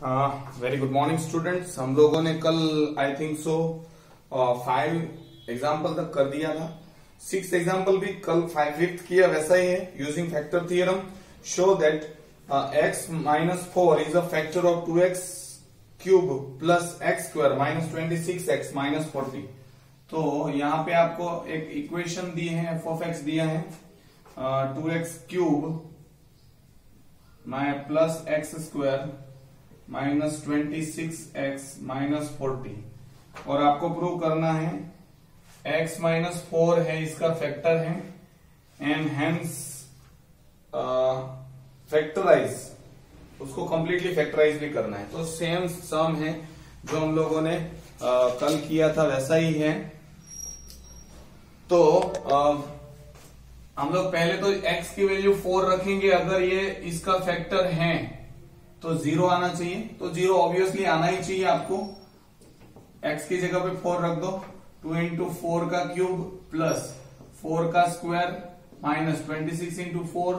Very good morning students. हम लोगों ने कल आई थिंक सो 5 एग्जाम्पल तक कर दिया था। 6th एग्जाम्पल भी कल 5th किया, वैसा ही है। Using factor theorem show that x minus 4 is a factor of 2x cube plus x square minus 26x minus 40। तो यहाँ पे आपको एक इक्वेशन दी है, f ऑफ x दिया है 2x cube plus x square minus 26x minus 40 और आपको प्रूव करना है x माइनस 4 है, इसका फैक्टर है एंड हेंस फैक्टराइज उसको कंप्लीटली फैक्टराइज भी करना है। तो सेम सम है जो हम लोगों ने कल किया था, वैसा ही है। तो हम लोग पहले तो x की वैल्यू 4 रखेंगे। अगर ये इसका फैक्टर है तो 0 आना चाहिए, तो 0 ऑब्वियसली आना ही चाहिए आपको। x की जगह पे 4 रख दो, 2 इंटू 4 का क्यूब प्लस 4 का square minus 26 into 4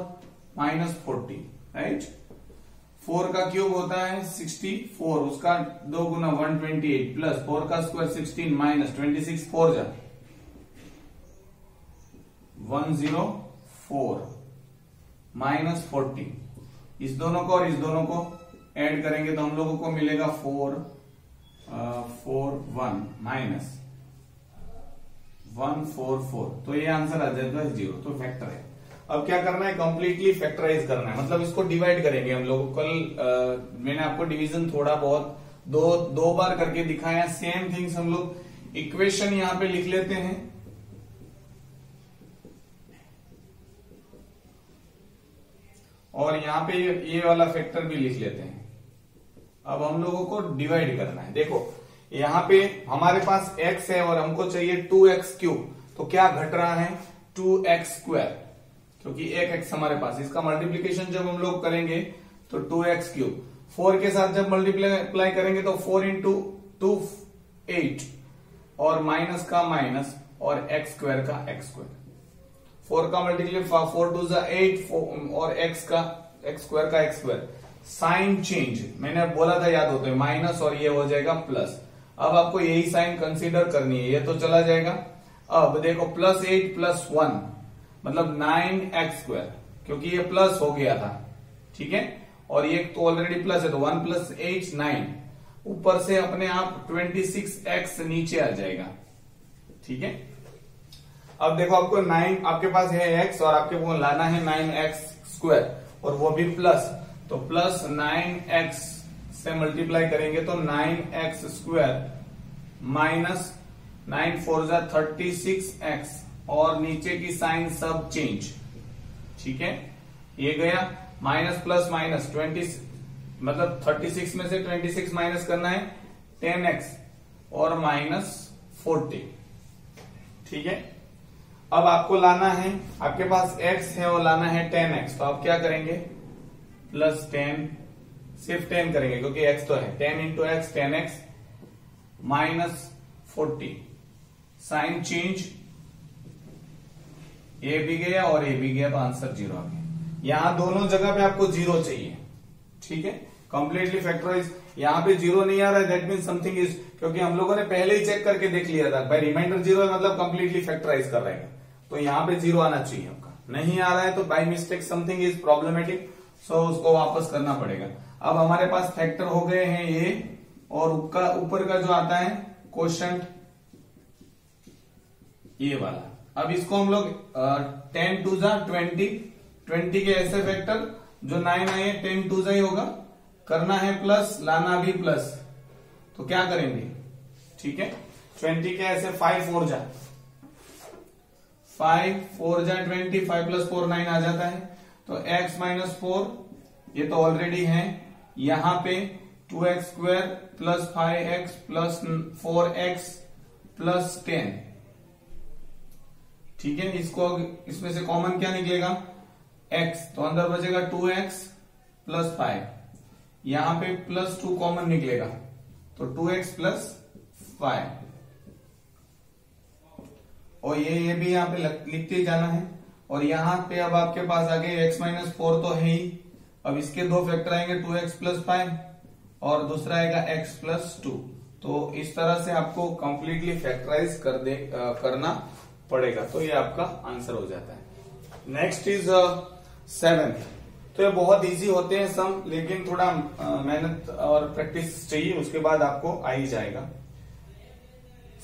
minus 40, right. 4 का क्यूब होता है 64, उसका 2 गुना 128 प्लस 4 का स्क्वायर 16 माइनस 26 4 जा 104 माइनस 40। इस दोनों को और इस दोनों को ऐड करेंगे तो हम लोगों को मिलेगा 441 माइनस 144। तो ये आंसर आ जाएगा 0। तो फैक्टर है। अब क्या करना है, कंप्लीटली फैक्टराइज करना है, मतलब इसको डिवाइड करेंगे हम लोग। कल मैंने आपको डिवीजन थोड़ा बहुत दो बार करके दिखाया। सेम थिंग्स हम लोग इक्वेशन यहां पे लिख लेते हैं। और यहाँ पे ये वाला फैक्टर भी लिख लेते हैं। अब हम लोगों को डिवाइड करना है। देखो यहाँ पे हमारे पास x है और हमको चाहिए 2x क्यूब। तो क्या घट रहा है, 2x स्क्वायर, क्योंकि एक x हमारे पास। इसका मल्टीप्लीकेशन जब हम लोग करेंगे तो 2x क्यूब। 4 के साथ जब मल्टीप्लाई करेंगे तो 4 इंटू 2 8 और माइनस का माइनस और x स्क्वायर का x स्क्वायर। 4 का मल्टीप्लाई 4 टू 8 और x स्क्वायर का x स्क्वायर। साइन चेंज मैंने बोला था, याद होता है, माइनस और ये हो जाएगा प्लस। अब आपको यही साइन कंसीडर करनी है, ये तो चला जाएगा। अब देखो प्लस 8 प्लस 1 मतलब 9x स्क्वायर, क्योंकि ये प्लस हो गया था, ठीक है। और ये तो ऑलरेडी प्लस है, तो 1 प्लस 8 9। ऊपर से अपने आप 26x नीचे आ जाएगा, ठीक है। अब देखो आपको 9 आपके पास है x और आपके को लाना है 9x स्क्वायर और वो भी प्लस। तो प्लस 9x से मल्टीप्लाई करेंगे तो 9x स्क्वायर माइनस 9 4 जा 36x और नीचे की साइन सब चेंज, ठीक है। ये गया माइनस प्लस माइनस 20 मतलब 36 में से 26 माइनस करना है 10x और माइनस 40, ठीक है। अब आपको लाना है, आपके पास x है और लाना है 10x। तो आप क्या करेंगे, प्लस 10 सिर्फ 10 करेंगे क्योंकि x तो है। 10 into x 10x minus 40। Sign change, ये भी गया और ये भी गया, तो आंसर 0 आ गया। यहां दोनों जगह पे आपको 0 चाहिए, ठीक है। कंप्लीटली फैक्टराइज यहां पे 0 नहीं आ रहा है, दैट मीन समथिंग इज, क्योंकि हम लोगों ने पहले ही चेक करके देख लिया था भाई रिमाइंडर 0 है मतलब कंप्लीटली फैक्टराइज कर रहे हैं। तो यहाँ पे 0 आना चाहिए आपका, नहीं आ रहा है तो by mistake something is problematic, so उसको वापस करना पड़ेगा। अब हमारे पास फैक्टर हो गए हैं ये, और ऊपर का जो आता है क्वोशंट ये वाला। अब इसको हम लोग 10 टू जा 20 के ऐसे फैक्टर जो 9 आए 10 टू जा ही होगा, करना है प्लस, लाना भी प्लस। तो क्या करेंगे, ठीक है। 20 के ऐसे 5 4 जा 5 4 जा 20, 5 प्लस 4 9 आ जाता है। तो x माइनस 4 ये तो ऑलरेडी है। यहां पे 2x square plus 5x plus 4x plus 10, ठीक है। इसको इसमें से कॉमन क्या निकलेगा, x, तो अंदर बचेगा 2x प्लस 5। यहां पे प्लस 2 कॉमन निकलेगा तो 2x प्लस 5 और ये भी यहां पे लिखते ही जाना है। और यहां पे अब आपके पास आगे x माइनस 4 तो है ही, अब इसके दो फैक्टर आएंगे 2x प्लस 5 और दूसरा आएगा x प्लस 2। तो इस तरह से आपको कंप्लीटली फैक्टराइज करना पड़ेगा, तो ये आपका आंसर हो जाता है। Next is 7th। तो ये बहुत इजी होते हैं सम, लेकिन थोड़ा मेहनत और प्रैक्टिस चाहिए, उसके बाद आपको आ ही जाएगा।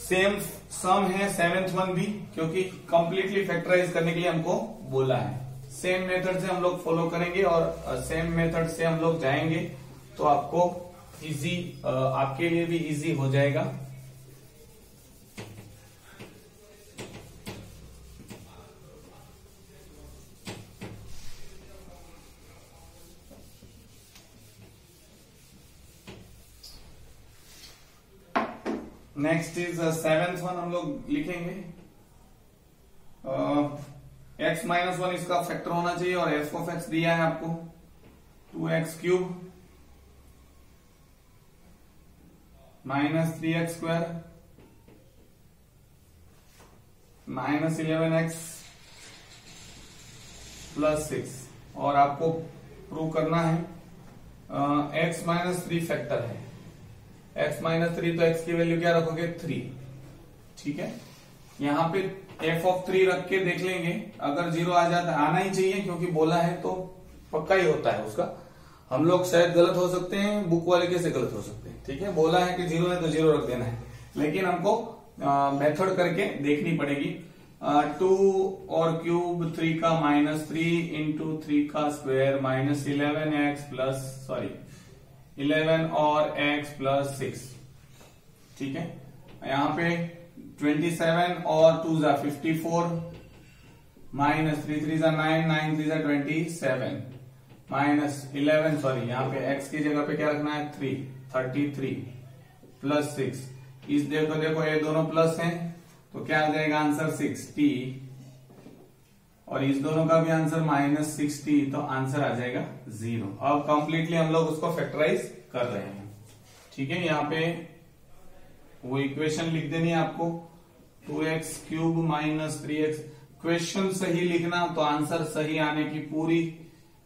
सेम सम है 7th वन भी, क्योंकि कंप्लीटली फैक्टराइज करने के लिए हमको बोला है। सेम मेथड से हम लोग फॉलो करेंगे और सेम मेथड से हम लोग जाएंगे, तो आपको इजी, आपके लिए भी इजी हो जाएगा। नेक्स्ट इज 7th वन हम लोग लिखेंगे। x माइनस 1 इसका फैक्टर होना चाहिए और f ऑफ x दिया है आपको 2x cube minus 3x square minus 11x plus 6, और आपको प्रूव करना है x माइनस 3 फैक्टर है। x माइनस 3, तो x की वैल्यू क्या रखोगे 3, ठीक है। यहां पे f ऑफ 3 रख के देख लेंगे, अगर 0 आ जाता है, आना ही चाहिए क्योंकि बोला है तो पक्का ही होता है उसका। हम लोग शायद गलत हो सकते हैं, बुक वाले कैसे गलत हो सकते हैं, ठीक है। बोला है कि 0 है तो 0 रख देना है, लेकिन हमको मेथड करके देखनी पड़ेगी। 2 और क्यूब 3 का माइनस 3 इंटू 3 का स्क्वायर माइनस 11 और x प्लस 6, ठीक है। यहाँ पे 27 और 2 जा 54 माइनस 3 3 जा 9 9 3 जा 27 माइनस 11, सॉरी यहाँ पे x की जगह पे क्या रखना है 3 33 प्लस 6। इस देखो ये दोनों प्लस हैं, तो क्या आ जाएगा आंसर 60, और इस दोनों का भी आंसर माइनस 60, तो आंसर आ जाएगा 0। अब कंप्लीटली हम लोग उसको फैक्टराइज कर रहे हैं, ठीक है। यहाँ पे वो इक्वेशन लिख देनी है आपको 2x cube minus 3x। Question सही लिखना तो आंसर सही आने की पूरी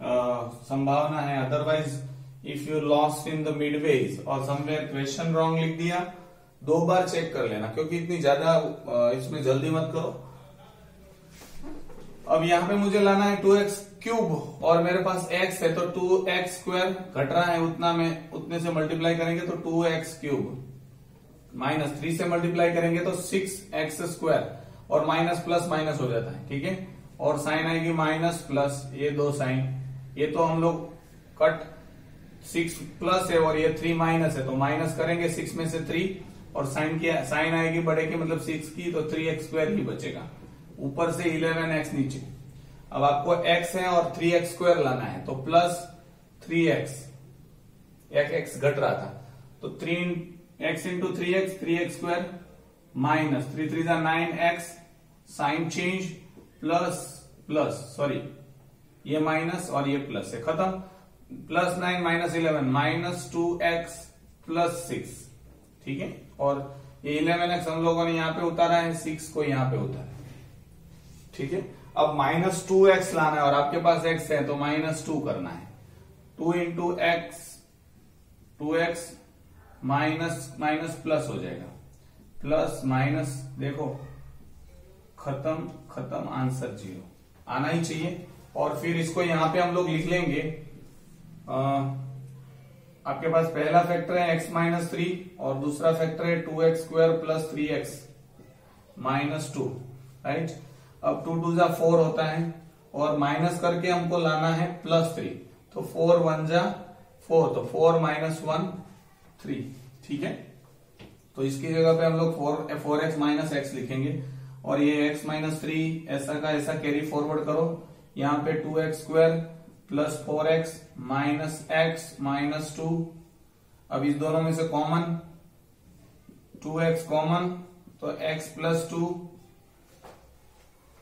संभावना है। Otherwise if you lost in the midways और समवेयर क्वेश्चन रॉन्ग लिख दिया, 2 बार चेक कर लेना, क्योंकि इतनी ज्यादा इसमें जल्दी मत करो। अब यहाँ पे मुझे लाना है 2x क्यूब और मेरे पास x है, तो 2x स्क्वायर घट रहा है उतने से मल्टीप्लाई करेंगे तो 2x क्यूब माइनस 3 से मल्टीप्लाई करेंगे तो 6x स्क्वायर, और माइनस प्लस माइनस हो जाता है, ठीक है। और साइन आएगी माइनस प्लस, ये 2 साइन, ये तो हम लोग कट 6 प्लस है और ये 3 माइनस है, तो माइनस करेंगे 6 में से 3, और साइन आएगी बड़े की मतलब 6 की, तो 3x स्क्वायर ही बचेगा, ऊपर से 11x नीचे। अब आपको x है और 3x स्क्वायर लाना है, तो प्लस 3x, x घट रहा था, तो 3x into 3x square minus 3 3 जा 9x, sign change plus sorry ये माइनस और ये प्लस है, खत्म। Plus 9 minus 11 minus 2x plus 6, ठीक है। और ये 11x हम लोगों ने यहाँ पे उतारा है, 6 को यहाँ पे उतारा, ठीक है। अब माइनस 2x लाना है और आपके पास x है तो माइनस 2 करना है, 2 into x 2x minus minus plus हो जाएगा, प्लस माइनस, देखो खत्म आंसर 0 आना ही चाहिए। और फिर इसको यहां पे हम लोग लिख लेंगे, आपके पास पहला फैक्टर है x माइनस 3 और दूसरा फैक्टर है 2x square plus 3x minus 2, right. अब 2 2 जा 4 होता है और माइनस करके हमको लाना है प्लस 3, तो 4 1 जा 4, तो 4 माइनस 1 3, ठीक है। तो इसकी जगह पे हम लोग 4x माइनस x लिखेंगे, और ये x माइनस 3 ऐसा का ऐसा कैरी फॉरवर्ड करो, यहाँ पे 2x square plus 4x minus x minus 2। अब इस दोनों में से कॉमन 2x कॉमन, तो x प्लस 2,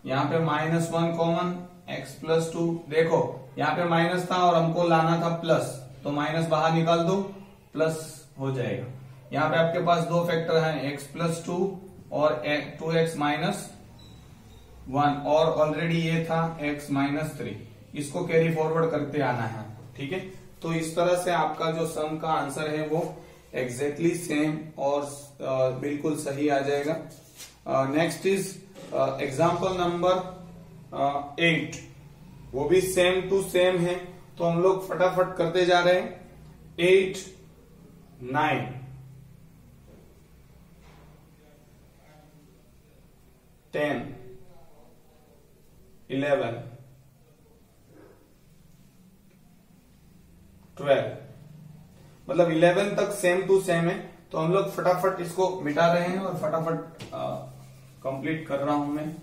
यहाँ पे माइनस 1 कॉमन, x प्लस 2। देखो यहाँ पे माइनस था और हमको लाना था प्लस, तो माइनस बाहर निकाल दो, प्लस हो जाएगा। यहाँ पे आपके पास 2 फैक्टर हैं, x प्लस 2 और 2x माइनस 1, और ऑलरेडी ये था x माइनस 3, इसको कैरी फॉरवर्ड करते आना है, ठीक है। तो इस तरह से आपका जो सम का आंसर है वो एग्जैक्टली सेम और बिल्कुल सही आ जाएगा। नेक्स्ट इज एग्जाम्पल नंबर 8, वो भी सेम टू सेम है, तो हम लोग फटाफट करते जा रहे हैं। 8, 9, 10, 11, 12, मतलब 11 तक सेम टू सेम है, तो हम लोग फटाफट इसको मिटा रहे हैं और फटाफट कंप्लीट कर रहा हूं मैं।